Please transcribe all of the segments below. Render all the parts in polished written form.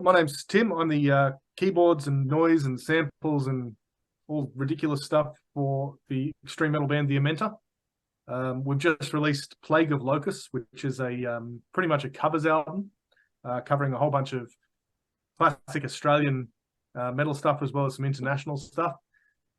My name's Tim. I'm the keyboards and noise and samples and all ridiculous stuff for the extreme metal band Diamanda. We've just released Plague of Locus, which is a pretty much a covers album, covering a whole bunch of classic Australian metal stuff as well as some international stuff.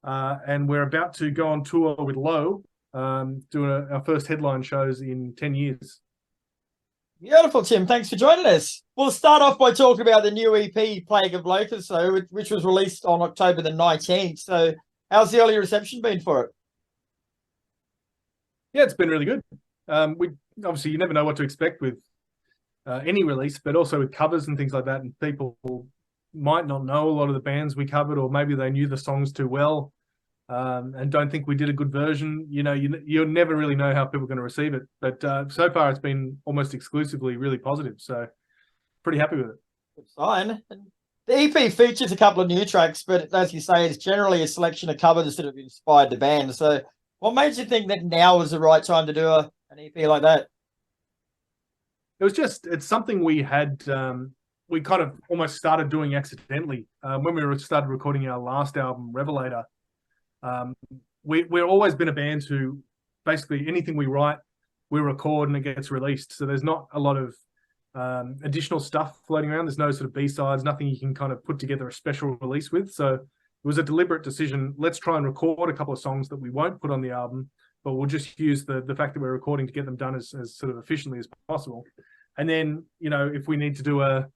And we're about to go on tour with Low, doing our first headline shows in 10 years. Beautiful, Tim. Thanks for joining us. We'll start off by talking about the new EP, Plague of Locus, which was released on October the 19th. So how's the early reception been for it? Yeah, it's been really good. We obviously, you never know what to expect with any release, but also with covers and things like that. And people might not know a lot of the bands we covered, or maybe they knew the songs too well and don't think we did a good version. You know, you'll never really know how people are going to receive it. But so far, it's been almost exclusively really positive. So pretty happy with it. Good sign. The EP features a couple of new tracks, but as you say, it's generally a selection of covers that have inspired the band. So what made you think that now was the right time to do an EP like that? It's something we had, we kind of almost started doing accidentally. When we started recording our last album, Revelator, we've always been a band who basically anything we write, we record and it gets released. So there's not a lot of additional stuff floating around. There's no sort of B-sides, nothing you can kind of put together a special release with. So it was a deliberate decision. Let's try and record a couple of songs that we won't put on the album, but we'll just use the fact that we're recording to get them done as sort of efficiently as possible. And then, you know, if we need to do a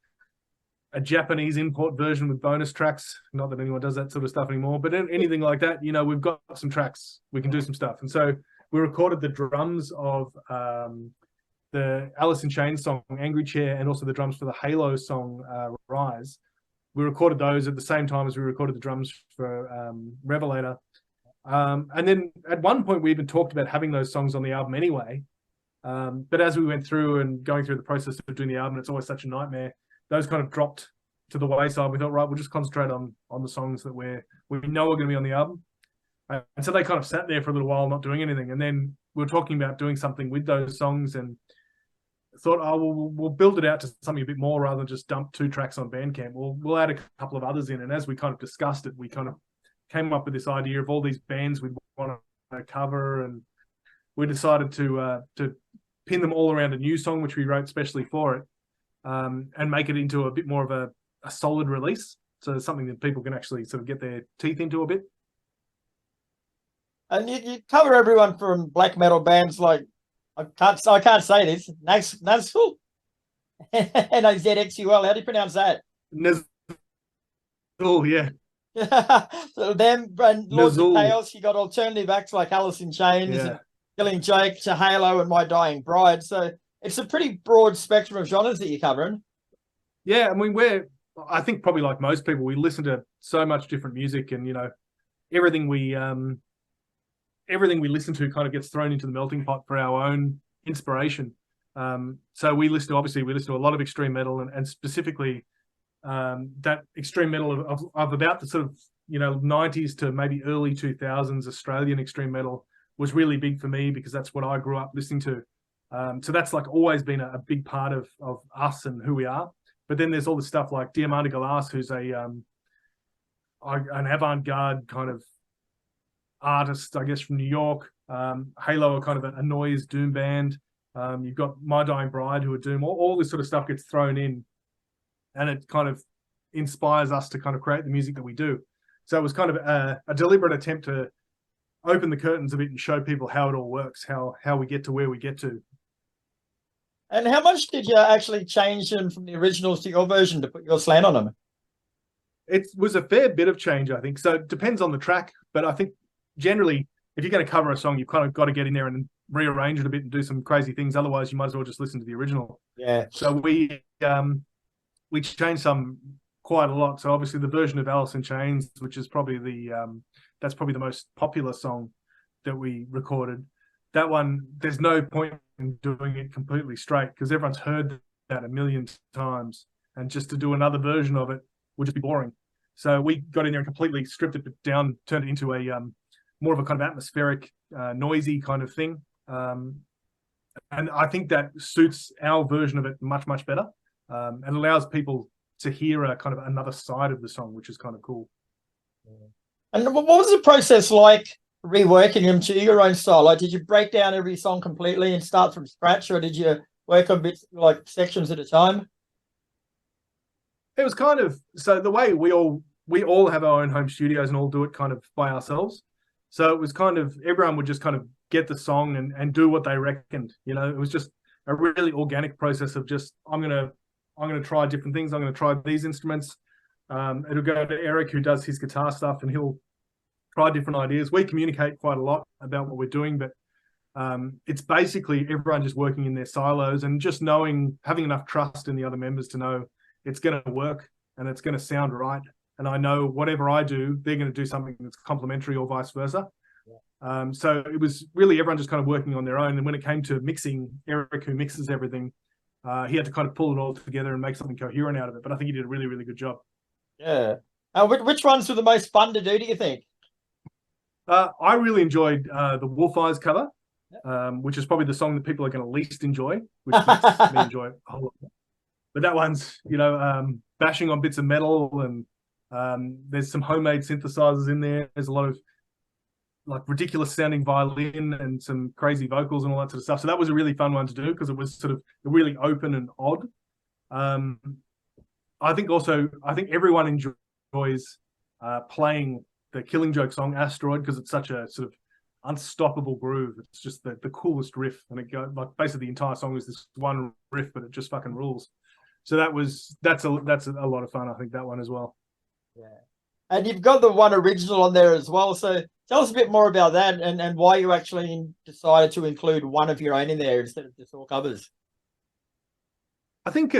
Japanese import version with bonus tracks, not that anyone does that sort of stuff anymore, but anything like that, you know, we've got some tracks, we can do some stuff. And so we recorded the drums of the Alice in Chains song, Angry Chair, and also the drums for the Halo song, Rise. We recorded those at the same time as we recorded the drums for Revelator. And then at one point, we even talked about having those songs on the album anyway. But as we went through and going through the process of doing the album, it's always such a nightmare. Those kind of dropped to the wayside. We thought, right, we'll just concentrate on the songs that we know are going to be on the album. And so they kind of sat there for a little while, not doing anything. And then we were talking about doing something with those songs and thought, oh, we'll build it out to something a bit more rather than just dump 2 tracks on Bandcamp. We'll add a couple of others in. And as we kind of discussed it, we kind of came up with this idea of all these bands we'd want to cover. And we decided to pin them all around a new song, which we wrote specially for it. And make it into a bit more of a solid release. So it's something that people can actually sort of get their teeth into a bit. And you cover everyone from black metal bands like, I can't say this, Nazxul N-A-Z-X-U-L. How do you pronounce that? Nazxul, yeah. So them and Lord Kaos, you got alternative acts like Alice in Chains, yeah, and Killing Jake to Halo and My Dying Bride. So it's a pretty broad spectrum of genres that you're covering. Yeah, I mean, I think probably like most people, we listen to so much different music, and you know, everything we listen to kind of gets thrown into the melting pot for our own inspiration. So we listen to a lot of extreme metal, and specifically that extreme metal of about the sort of, you know, 90s to maybe early 2000s Australian extreme metal was really big for me because that's what I grew up listening to. So that's like always been a big part of us and who we are. But then there's all this stuff like Diamanda Galas, who's an avant-garde kind of artist, I guess, from New York. Halo are kind of a noise doom band. You've got My Dying Bride, who are doom. All this sort of stuff gets thrown in, and it kind of inspires us to kind of create the music that we do. So it was kind of a deliberate attempt to open the curtains a bit and show people how it all works, how we get to where we get to. And how much did you actually change them from the originals to your version to put your slant on them? It was a fair bit of change, I think. So it depends on the track, but I think generally, if you're going to cover a song, you've kind of got to get in there and rearrange it a bit and do some crazy things. Otherwise, you might as well just listen to the original. Yeah. So we changed some quite a lot. So obviously, the version of Alice in Chains, which is probably that's probably the most popular song that we recorded. That one, there's no point in doing it completely straight because everyone's heard that a million times, and just to do another version of it would just be boring. So we got in there and completely stripped it down, turned it into a more of a kind of atmospheric, noisy kind of thing. And I think that suits our version of it much, much better, and allows people to hear a kind of another side of the song, which is kind of cool. And what was the process like reworking them to your own style? Like, did you break down every song completely and start from scratch, or did you work on bits like sections at a time? It was kind of, so the way we all have our own home studios and all do it kind of by ourselves. So it was kind of, everyone would just kind of get the song and do what they reckoned. You know, it was just a really organic process of just, I'm gonna try different things. I'm gonna try these instruments. It'll go to Eric, who does his guitar stuff, and he'll try different ideas. We communicate quite a lot about what we're doing, but it's basically everyone just working in their silos and just knowing, having enough trust in the other members to know it's going to work and it's going to sound right. And I know whatever I do, they're going to do something that's complementary or vice versa. Yeah. So it was really everyone just kind of working on their own. And when it came to mixing, Eric, who mixes everything, he had to kind of pull it all together and make something coherent out of it. But I think he did a really, really good job. Yeah. Which ones were the most fun to do you think? I really enjoyed the Wolf Eyes cover, which is probably the song that people are going to least enjoy, which makes me enjoy it a whole lot. But that one's, you know, bashing on bits of metal, and there's some homemade synthesizers in there. There's a lot of like ridiculous sounding violin and some crazy vocals and all that sort of stuff. So that was a really fun one to do because it was sort of really open and odd. I think everyone enjoys playing the Killing Joke song Asteroid because it's such a sort of unstoppable groove. It's just the coolest riff, and it goes like basically the entire song is this one riff, but it just fucking rules. So that's a lot of fun. I think that one as well. Yeah, and you've got the one original on there as well. So tell us a bit more about that and why you actually decided to include one of your own in there instead of just all covers. I think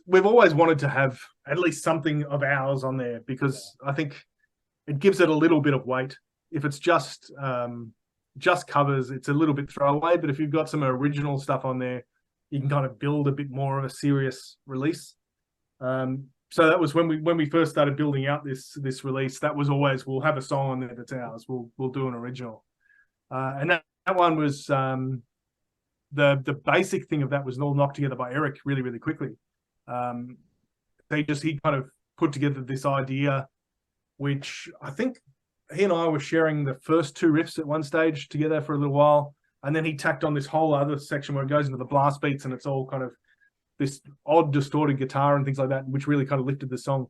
we've always wanted to have at least something of ours on there because I think it gives it a little bit of weight. If it's just covers, it's a little bit throwaway. But if you've got some original stuff on there, you can kind of build a bit more of a serious release. So that was when we first started building out this release. That was always, we'll have a song on there that's ours. We'll do an original, and that one was the basic thing of that was all knocked together by Eric really, really quickly. He kind of put together this idea, which I think he and I were sharing the first two riffs at one stage together for a little while. And then he tacked on this whole other section where it goes into the blast beats and it's all kind of this odd distorted guitar and things like that, which really kind of lifted the song.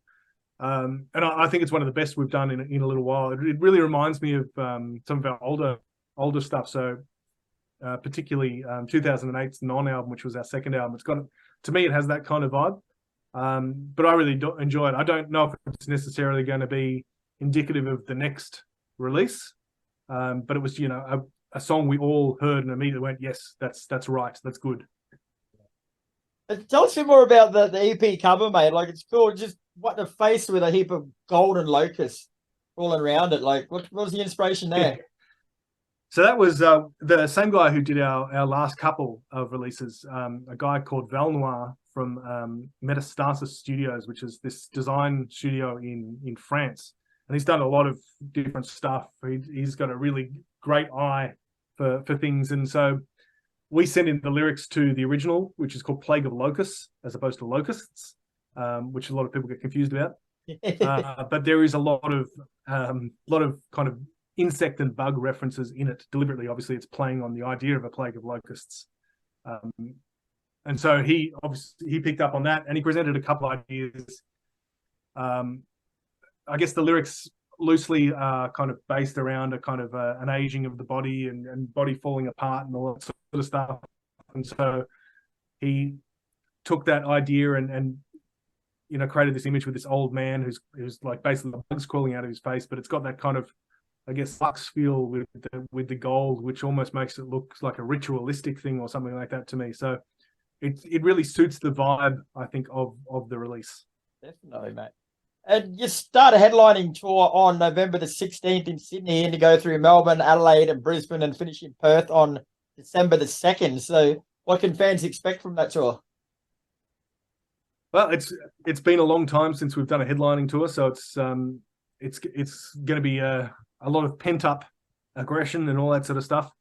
And I think it's one of the best we've done in a little while. It really reminds me of some of our older stuff. So particularly 2008's Non album, which was our second album. It's got, to me, it has that kind of vibe. But I really enjoy it. I don't know if it's necessarily going to be indicative of the next release, but it was, you know, a song we all heard and immediately went, yes, that's right, that's good. Tell us a bit more about the EP cover, mate. Like, it's cool, just what the face with a heap of golden locusts falling around it. Like, what was the inspiration there? Yeah. So that was the same guy who did our last couple of releases, a guy called Val Noir from Metastasis Studios, which is this design studio in France. And he's done a lot of different stuff. He's got a really great eye for things. And so we sent in the lyrics to the original, which is called Plague of Locus, as opposed to Locusts, which a lot of people get confused about. But there is a lot of kind of insect and bug references in it deliberately. Obviously, it's playing on the idea of a plague of locusts. And so he picked up on that and he presented a couple of ideas. I guess the lyrics loosely are kind of based around a kind of an aging of the body and body falling apart and all that sort of stuff. And so he took that idea and you know, created this image with this old man who's like basically the bugs crawling out of his face, but it's got that kind of, I guess, lux feel with the gold, which almost makes it look like a ritualistic thing or something like that to me. So it really suits the vibe, I think, of the release. Definitely, mate. And you start a headlining tour on November the 16th in Sydney, and you go through Melbourne, Adelaide, and Brisbane, and finish in Perth on December the 2nd. So, what can fans expect from that tour? Well, it's been a long time since we've done a headlining tour, so it's going to be a lot of pent up aggression and all that sort of stuff.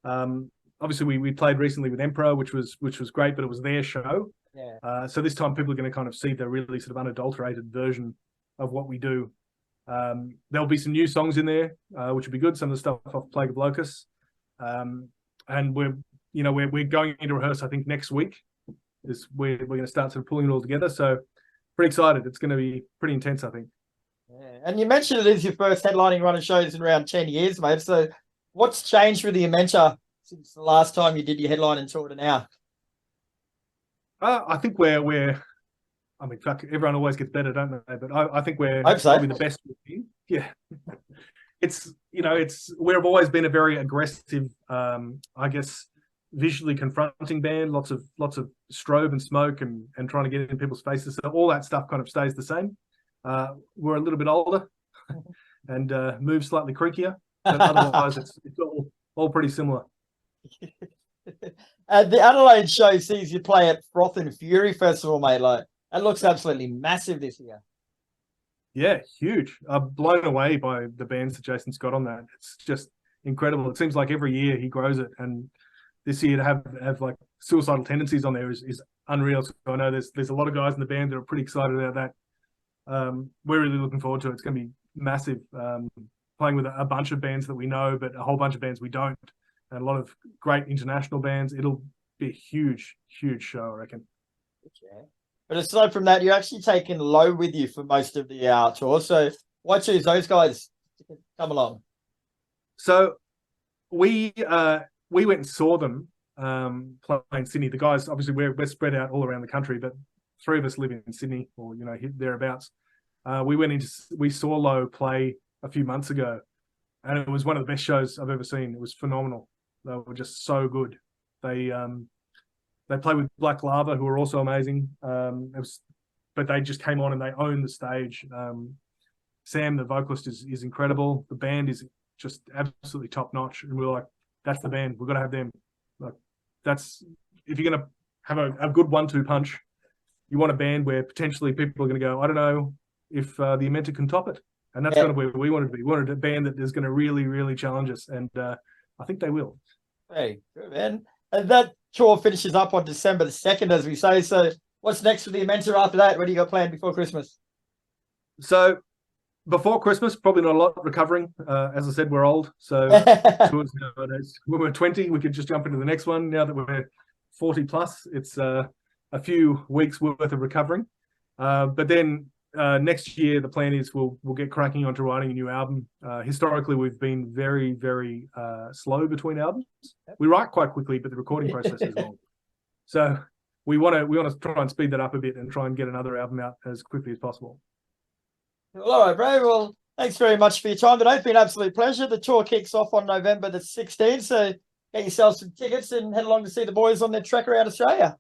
Obviously, we played recently with Emperor, which was great, but it was their show. Yeah. So this time people are going to kind of see the really sort of unadulterated version of what we do. There'll be some new songs in there, which will be good. Some of the stuff off Plague of Locus. And we're going into rehearse, I think, next week. We're going to start sort of pulling it all together. So pretty excited. It's going to be pretty intense, I think. Yeah. And you mentioned it is your first headlining run of shows in around 10 years, mate. So what's changed with the Amenta since the last time you did your headlining tour to now? I think I mean, fuck, everyone always gets better, don't they? But I think we're Hope so. probably the best we've been. Yeah. We've always been a very aggressive, I guess, visually confronting band, lots of strobe and smoke and trying to get in people's faces. So all that stuff kind of stays the same. We're a little bit older and move slightly creakier, but otherwise it's all pretty similar. The Adelaide show sees you play at Froth and Fury Festival, mate. Like, that looks absolutely massive this year. Yeah, huge. I'm blown away by the bands that Jason's got on that. It's just incredible. It seems like every year he grows it, and this year to have like suicidal tendencies on there is unreal. So I know there's a lot of guys in the band that are pretty excited about that. We're really looking forward to it. It's going to be massive. Playing with a bunch of bands that we know, but a whole bunch of bands we don't, and a lot of great international bands. It'll be a huge, huge show, I reckon. Okay. But aside from that, you're actually taking Low with you for most of the tour. So why choose those guys to come along? So we went and saw them playing Sydney. The guys, obviously, we're spread out all around the country, but three of us live in Sydney or thereabouts. We saw Low play a few months ago, and it was one of the best shows I've ever seen. It was phenomenal. They were just so good. They played with Black Lava, who are also amazing. But they just came on and they owned the stage. Sam, the vocalist, is incredible. The band is just absolutely top notch, and we were like, "That's the band. We've got to have them." Like, that's if you're gonna have a good 1-2 punch, you want a band where potentially people are going to go, "I don't know if the Amenta can top it," and that's kind of where we wanted to be. We wanted a band that is going to really, really challenge us, and I think they will. Hey, good, man. And that tour finishes up on December the 2nd, as we say. So what's next for the Amenta after that? What do you got planned before Christmas? So before Christmas, probably not a lot recovering. As I said, we're old. So tours nowadays, when we're 20, we could just jump into the next one. Now that we're 40 plus, it's a few weeks worth of recovering. But then next year, the plan is we'll get cracking onto writing a new album. Historically, we've been very, very slow between albums. We write quite quickly, but the recording process is long. So we want to try and speed that up a bit and try and get another album out as quickly as possible. All right, bro. Well, thanks very much for your time. But it's been an absolute pleasure. The tour kicks off on November the 16th. So get yourself some tickets and head along to see the boys on their trek around Australia.